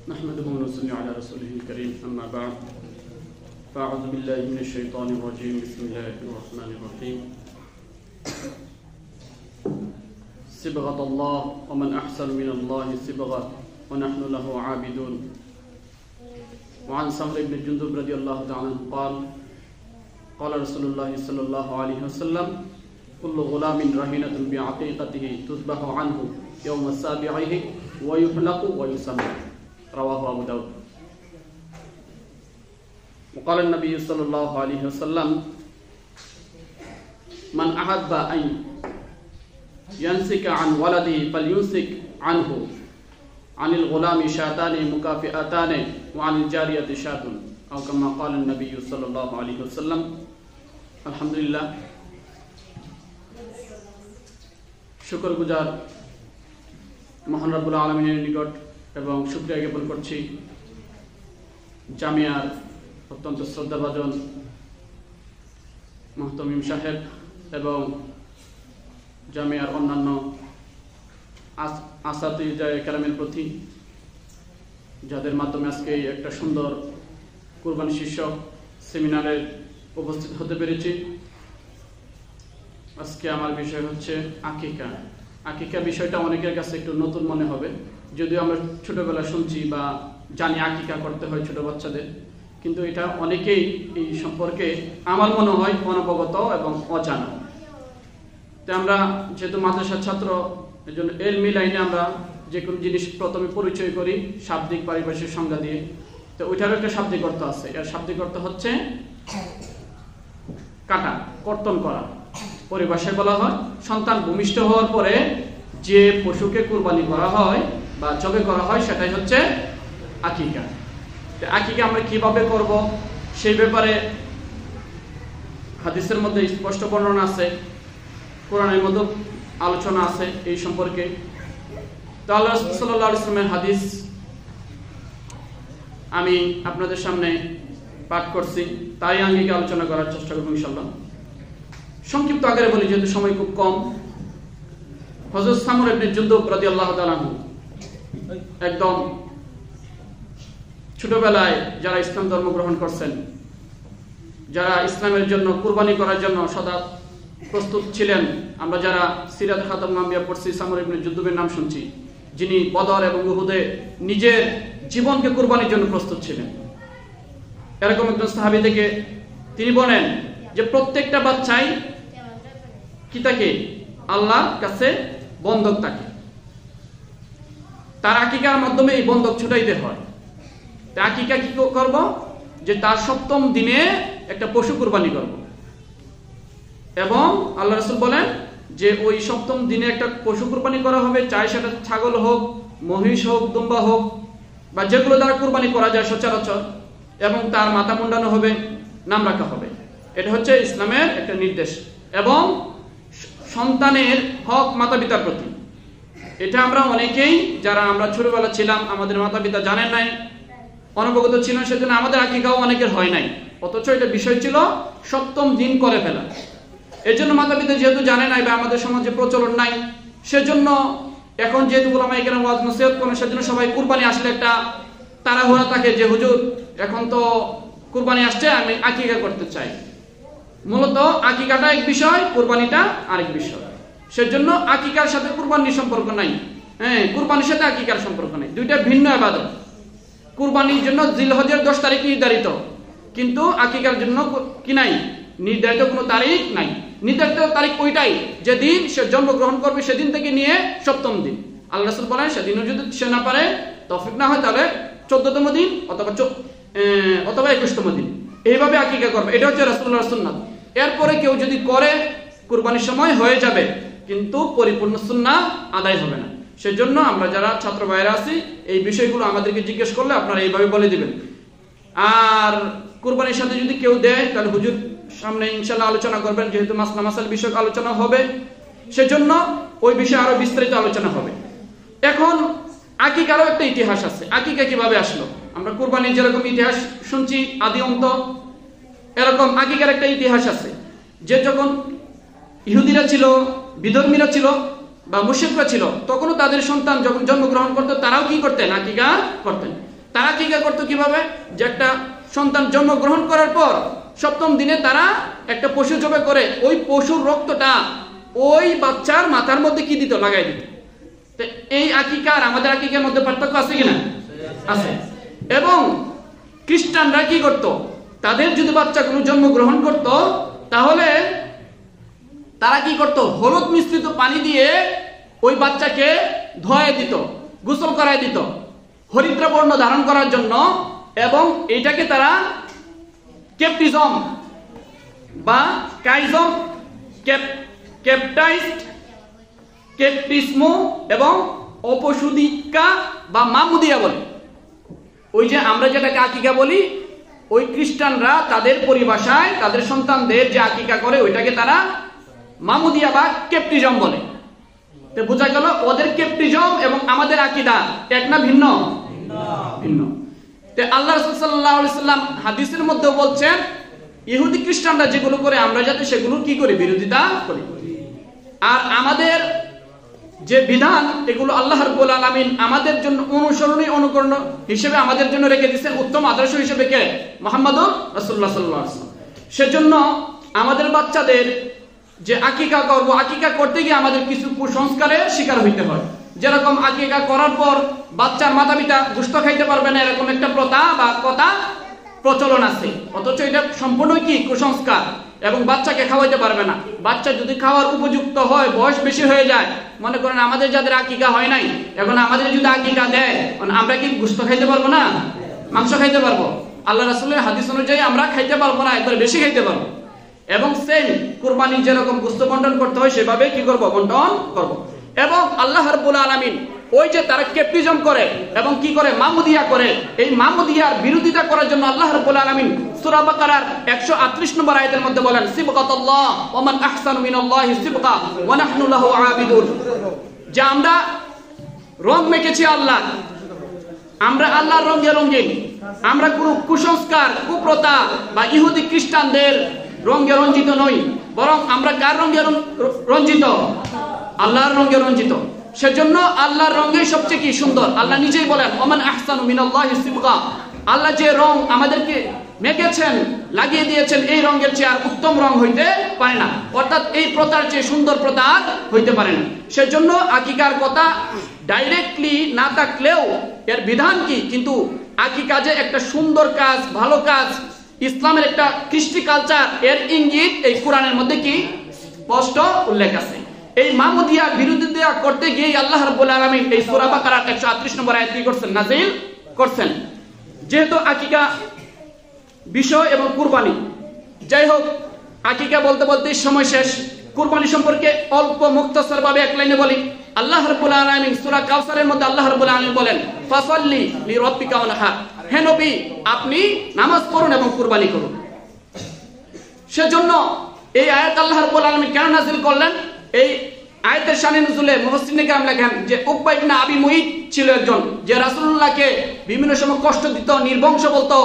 نحمده ونصلي على رسوله الكريم أما بعد فأعوذ بالله من الشيطان الرجيم بسم الله الرحمن الرحيم صبغة الله ومن أحسن من الله صبغة ونحن له عابدون وعن سمر بن جندب رضي الله تعالى عنه قال قال رسول الله صلى الله عليه وسلم كل غلام رهينة بعقيقته تذبح عنه يوم السابعه ويحلق ويسمى رواه أبو داود. وقال النبي صلى الله عليه وسلم من أحب أن ينسك عن ولده فليمسك عنه عن الغلام شاتان مكافئتان وعن الجارية شاة أو كما قال النبي صلى الله عليه وسلم. الحمد لله শুকর গুজার মহান রব্বুল আলামিনের নিকট এবং শুকরিয়া জ্ঞাপন করছি জামিয়ার অত্যন্ত শ্রদ্ধাভাজন মুহতামিম সাহেব এবং জামিয়ার অন্যান্য আসাতিজায়ে কেরামের প্রতি, যাদের মাধ্যমে আজকে একটা সুন্দর কুরবানি শীর্ষক সেমিনারে উপস্থিত হতে পেরেছি। আজকে আমার বিষয় হচ্ছে আকিকা। আকিকা বিষয়টা অনেকের কাছে একটু নতুন মনে হবে, যদিও আমরা ছোটবেলা শুনছি বা জানি আকিকা করতে হয় ছোট বাচ্চাদের, কিন্তু এটা অনেকেই এই সম্পর্কে আমার মনে হয় অনবগত এবং অজানা। তো আমরা যেহেতু মাদ্রাসার ছাত্র, এই জন্য এলমি লাইনে আমরা যে কোনো জিনিস প্রথমে পরিচয় করি শাব্দিক পারিভাষিক সংজ্ঞা দিয়ে। তো ওইটারও একটা শাব্দিক অর্থ আছে। এর শাব্দিক অর্থ হচ্ছে কাটা, কর্তন করা। পরিভাষায় বলা হয় সন্তান ভূমিষ্ঠ হওয়ার পরে যে পশুকে কুরবানি করা হয় বা জবে করা হয় সেটাই হচ্ছে আকিকা। আকিকা আমরা কিভাবে করব সেই ব্যাপারে হাদিসের মধ্যে স্পষ্ট বর্ণনা আছে, কোরআনের মধ্যে আলোচনা আছে এই সম্পর্কে। তো আল্লাহ রাসূল সাল্লাল্লাহু আলাইহি ওয়াসাল্লামের হাদিস আমি আপনাদের সামনে পাঠ করছি, তাই আঙ্গিকে আলোচনা করার চেষ্টা করব ইনশাআল্লাহ। সংক্ষিপ্ত আকারে বলি যেহেতু সময় খুব কম। হযরত সামর ইবনে জুনদুব রাদিয়াল্লাহু তাআলা আনহু একদম ছোটবেলায় যারা ইসলাম ধর্ম গ্রহণ করছেন, যারা ইসলামের জন্য কুরবানি করার জন্য সদা প্রস্তুত ছিলেন, আমরা যারা সিরাত খাতামুল আম্বিয়া পড়ছি সামর ইবনে জুনদুবের নাম শুনছি, যিনি বদর এবং উহুদে নিজের জীবনকে কুরবানির জন্য প্রস্তুত ছিলেন। এরকম একজন সাহাবী থেকে তিনি বলেন যে প্রত্যেকটা বাচ্চাই কি থাকে আল্লাহর কাছে বন্ধক থাকে, তার আকিকার মাধ্যমে এই বন্ধক ছুটাইতে হয়। আকিকা কি করব যে তার সপ্তম দিনে একটা পশু কুরবানি করব, এবং আল্লাহ রাসূল বলেন যে ওই সপ্তম দিনে একটা পশু কুরবানি করা হবে, চাই সেটা ছাগল হোক, মহিষ হোক, দুম্বা হোক বা যেগুলো দ্বারা কুরবানি করা যায় সচরাচর, এবং তার মাথা মুন্ডানো হবে, নাম রাখা হবে। এটা হচ্ছে ইসলামের একটা নির্দেশ এবং সন্তানের হক মাতা পিতার প্রতি। এটা আমরা অনেকেই যারা আমরা ছোটবেলা ছিলাম আমাদের মাতা পিতা জানেন নাই, অনবগত ছিলেন, সেজন্য আমাদের আকিকাও অনেকের হয় নাই, অথচ এটা বিষয় ছিল সপ্তম দিন করে ফেলা। এর জন্য মাতা পিতা যেহেতু জানে নাই বা আমাদের সমাজে প্রচলন নাই, সেজন্য এখন যেহেতু উলামায়ে কেরাম ওয়াজ নসিহত করেন, সেজন্য সবাই কুরবানি আসলে একটা তাড়াহুড়া থাকে যে হুজুর এখন তো কুরবানি আসছে, আমি আকিকা করতে চাই। মূলত আকিকাটা এক বিষয়, কুরবানিটা আরেক বিষয়। সেজন্য আকিকার সাথে কুরবানির সম্পর্ক নাই, কুরবানির সাথে আকিকার সম্পর্ক নাই, দুইটা ভিন্ন ইবাদত। কুরবানির জন্য জিলহজের 10 তারিখ নির্ধারিত, কিন্তু আকিকার জন্য কি নাই, নির্ধারিত কোনো তারিখ নাই। নির্ধারিত তারিখ ওইটাই যেদিন সে জন্মগ্রহণ করবে, সেদিন থেকে নিয়ে সপ্তম দিন। আল্লাহ রাসূল বলেন সেদিনও যদি সে না পারে, তৌফিক না হয়, তাহলে 14তম দিন অথবা 21তম দিন, এইভাবে আকিকা করবে। এটা হচ্ছে রাসূলুল্লাহর সুন্নাত। এরপরে কেউ যদি করে কুরবানির সময় হয়ে যাবে, কিন্তু পরিপূর্ণ সুন্নাহ আদায় হবে না। সেজন্য আমরা যারা ছাত্র ভাইরা আছি এই বিষয়গুলো আমাদেরকে জিজ্ঞেস করলে আপনারা এইভাবে বলে দিবেন। আর কুরবানির সাথে যদি কেউ দেয় তাহলে হুজুর সামনে ইনশাআল্লাহ আলোচনা করবেন, যেহেতু মাসলা মাসাল বিষয়ক আলোচনা হবে, সেজন্য ওই বিষয়ে আরো বিস্তারিত আলোচনা হবে। এখন আকিকারও একটা ইতিহাস আছে। আকিকা কিভাবে আসলো? আমরা কুরবানির যেরকম ইতিহাস শুনছি আদি অন্ত, এরকম আকিকার একটা ইতিহাস আছে। যে যখন ইহুদিরা ছিল, বিধর্মীরা ছিল বা মুশরিকরা ছিল, তখনও তাদের সন্তান যখন জন্মগ্রহণ করতো তারাও কি করতেন? আকিকা করতেন। তারা আকিকা করতো কিভাবে, যে একটা সন্তান জন্মগ্রহণ করার পর 7ম দিনে তারা একটা পশু জবাই করে ওই পশুর রক্তটা ওই বাচ্চার মাথার মধ্যে কি দিত, লাগাই দিত। তো এই আকিকা আর আমাদের আকিকার মধ্যে পার্থক্য আছে কিনা? আছে। এবং খ্রিস্টানরা কি করত, তাদের যদি বাচ্চা কোনো জন্মগ্রহণ করত তাহলে তারা কি করত, হলুদ মিশ্রিত পানি দিয়ে ওই বাচ্চাকে ধোয়ায় দিত, গোসল করায় দিত হরিদ্রা বর্ণ ধারণ করার জন্য। এবং এটাকে তারা ক্যাপটিজম বা কাইজম, ক্যাপটাইজড, ক্যাপটিসমো এবং অপশুদিকা বা মামুদিয়া বলে। ওই যে আমরা যেটাকে আকিকা বলি, ওই খ্রিস্টানরা তাদের পরিভাষায় তাদের সন্তানদের যে আকিকা করে ওইটাকে তারা মামুদিয়া বা ক্যাপটিজম বলে। তো বোঝা গেল ওদের ক্যাপটিজম এবং আমাদের আকীদা এক না ভিন্ন? ভিন্ন। তো আল্লাহ রাসূল সাল্লাল্লাহু আলাইহি সাল্লাম হাদিসের মধ্যে বলছেন ইহুদি খ্রিস্টানরা যেগুলো করে আমরা যাতে সেগুলো কি করি, বিরোধিতা করি। আর আমাদের যে বিধান এগুলো আল্লাহ রাব্বুল আলামিন আমাদের জন্য অনুসরণীয় অনুকরণ হিসেবে আমাদের জন্য রেখে দিয়েছেন উত্তম আদর্শ হিসেবে কে? মুহাম্মদুর রাসূলুল্লাহ সাল্লাল্লাহু আলাইহি ওয়াসাল্লাম। সেজন্য আমাদের বাচ্চাদের যে আকিকা করব, আকিকা করতে গিয়ে আমাদের কিছু কুসংস্কারের শিকার হইতে হয়। যেরকম আকিকা করার পর বাচ্চার মাতা পিতা গোশত খাইতে পারবে না, এরকম একটা প্রথা বা কথা প্রচলন আছে। অথচ এটা সম্পূর্ণ কি কুসংস্কার, এবং বাচ্চাকে খাওয়াইতে পারবে না। বাচ্চা যদি খাওয়ার উপযুক্ত হয়, বয়স বেশি হয়ে যায়, মনে করেন আমাদের যাদের আকিকা হয় নাই, এখন আমাদের যদি আকিকা দেয় আমরা কি গোশত খাইতে পারবো না? মাংস খাইতে পারবো? আল্লাহ রাসূলের হাদিস অনুযায়ী আমরা খাইতে পারবো না, একবার বেশি খাইতে পারবো। এবং সেম কুরবানি যেরকম গোশত বন্টন করতে হয় সেভাবে কি করব, বন্টন করব। এবং আল্লাহ রাব্বুল আলামিন ওই যে তারা ক্যাপটিজম করে এবং কি করে, মামুদিয়া করে, এই মামুদিয়ার বিরোধিতা করার জন্য আল্লাহ রাব্বুল আলামিন সূরা বাকারার 138 নম্বর আয়াতের মধ্যে বলেন সিবগাতুল্লাহ ওয়া মান আহসানু মিনাল্লাহি সিবগা ওয়া নাহনু লাহু আবিদুন। যে আমরা রং মেখেছি আল্লাহ, আমরা আল্লাহর রঙে রঙিন, আমরা কোনো কুসংস্কার, কুপ্রথা বা ইহুদি খ্রিস্টানদের রঙে রঞ্জিত নই, বরং আমরা কার রঙে রঞ্জিত? আল্লাহর রঙে রঞ্জিত। সেজন্য আল্লাহর রঙই সবচেয়ে কি সুন্দর। আল্লাহ নিজেই বলেন ওমান আহসানু মিনাল্লাহি সিবগা, আল্লাহ যে রং আমাদেরকে মেখেছেন, লাগিয়ে দিয়েছেন, এই রঙের চেয়ে আর উত্তম রং হইতে পারে না। অর্থাৎ এই প্রথার চেয়ে সুন্দর প্রথা আর হইতে পারে না। সেজন্য আকিকার কথা ডাইরেক্টলি না থাকলেও এর বিধান কি, কিন্তু আকিকা যে একটা সুন্দর কাজ, ভালো কাজ, ইসলামের একটা কৃষ্টি কালচার, এর ইঙ্গিত এই কোরআনের মধ্যে কি স্পষ্ট উল্লেখ আছে। এই মামুদিয়া বিরোধিতা করতে গিয়ে আল্লাহ রাব্বুল আলামিন এই সূরা বাকারার 138 নম্বর আয়াত কি করছেন, নাযিল করছেন। যেহেতু আকিকা বিষয় এবং কুরবানি, যাই হোক আকিকা বলতে বলতে সময় শেষ। কুরবানি সম্পর্কে অল্প মুখতাসার ভাবে এক লাইনে বলি। আল্লাহ রাব্বুল আলামিন সূরা কাউসারের মধ্যে আল্লাহ রাব্বুল আলামিন বলেন ফাসাল্লি লিরাব্বিকা ওয়ানহার, হে নবী আপনি নামাজ পড়ুন এবং কুরবানি করুন। সেজন্য এই আয়াত আল্লাহ রাব্বুল আলামিন কেন নাযিল করলেন? এই আয়াতের শানে নুজুলে মুফাসসিরিনে কেরাম লেখেন যে উকবা ইবনে আবি মুইত ছিল একজন, যে রাসূলুল্লাহকে বিভিন্ন সময় কষ্ট দিত, নির্বংশ বলতো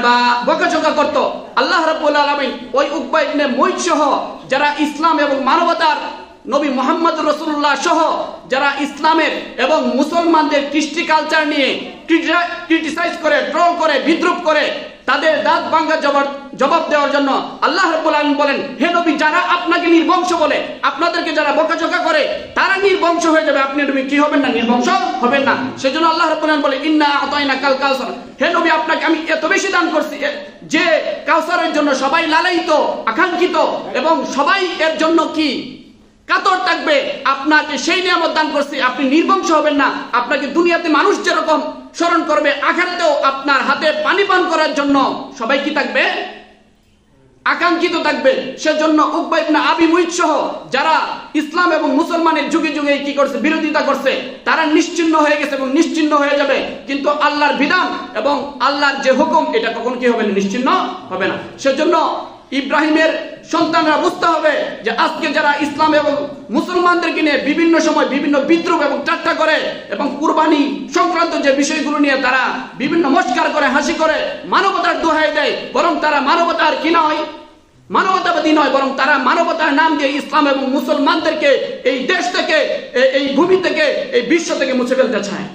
বা বকাঝকা করত। আল্লাহ রাব্বুল আলামিন ওই উকবা ইবনে মুইত সহ যারা ইসলাম এবং মানবতার নবী মুহাম্মদ রাসূলুল্লাহ সহ যারা ইসলামের এবং মুসলমানদের কৃষ্টি কালচার নিয়ে ক্রিটিসাইজ করে, ট্রোল করে, বিদ্রুপ করে, তাদের দাঁত ভাঙা জবাব দেওয়ার জন্য আল্লাহ রাব্বুল আলামিন বলেন হে নবী যারা আপনাকে নির্বংশ বলে, আপনাদেরকে যারা বকাঝকা করে, তারা নির্বংশ হয়ে যাবে, আপনি নবী কি হবেন না, নির্বংশ হবেন না। সেজন্য আল্লাহ রাব্বুল আলামিন বলে ইন্না আতাইনাকাল কাউসার, হে নবী আপনাকে আমি এত বেশি দান করছি যে কাউসারের জন্য সবাই লালায়িত, আকাঙ্ক্ষিত এবং সবাই এর জন্য কি কাতর থাকবে। আপনাকে সেই নিয়ামত দান করছি, আপনি নির্বংশ হবেন না। আপনাকে দুনিয়াতে মানুষ যেরকম স্মরণ করবে, আখিরাতেও আপনার হাতে পানি পান করার জন্য সবাই কি থাকবে, আকাঙ্ক্ষিত থাকবে। সেজন্য উকবা ইবনে আবি মুইত সহ যারা ইসলাম এবং মুসলমানের যুগে যুগে কি করছে, বিরোধিতা করছে, তারা নিশ্চিহ্ন হয়ে গেছে এবং নিশ্চিহ্ন হয়ে যাবে। কিন্তু আল্লাহর বিধান এবং আল্লাহর যে হুকুম এটা কখন কি হবে না, নিশ্চিহ্ন হবে না। সেজন্য ইব্রাহিমের সন্তানরা বুঝতে হবে যে আজকে যারা ইসলাম এবং মুসলমানদেরকে নিয়ে বিভিন্ন সময় বিভিন্ন বিদ্রুপ এবং ঠাট্টা করে এবং কুরবানি সংক্রান্ত যে বিষয়গুলো নিয়ে তারা বিভিন্ন মস্কার করে, হাসি করে, মানবতার দোহাই দেয়, বরং তারা মানবতার কি নয়, মানবতাবাদী নয়, বরং তারা মানবতার নাম দিয়ে ইসলাম এবং মুসলমানদেরকে এই দেশ থেকে, এই ভূমি থেকে, এই বিশ্ব থেকে মুছে ফেলতে চায়।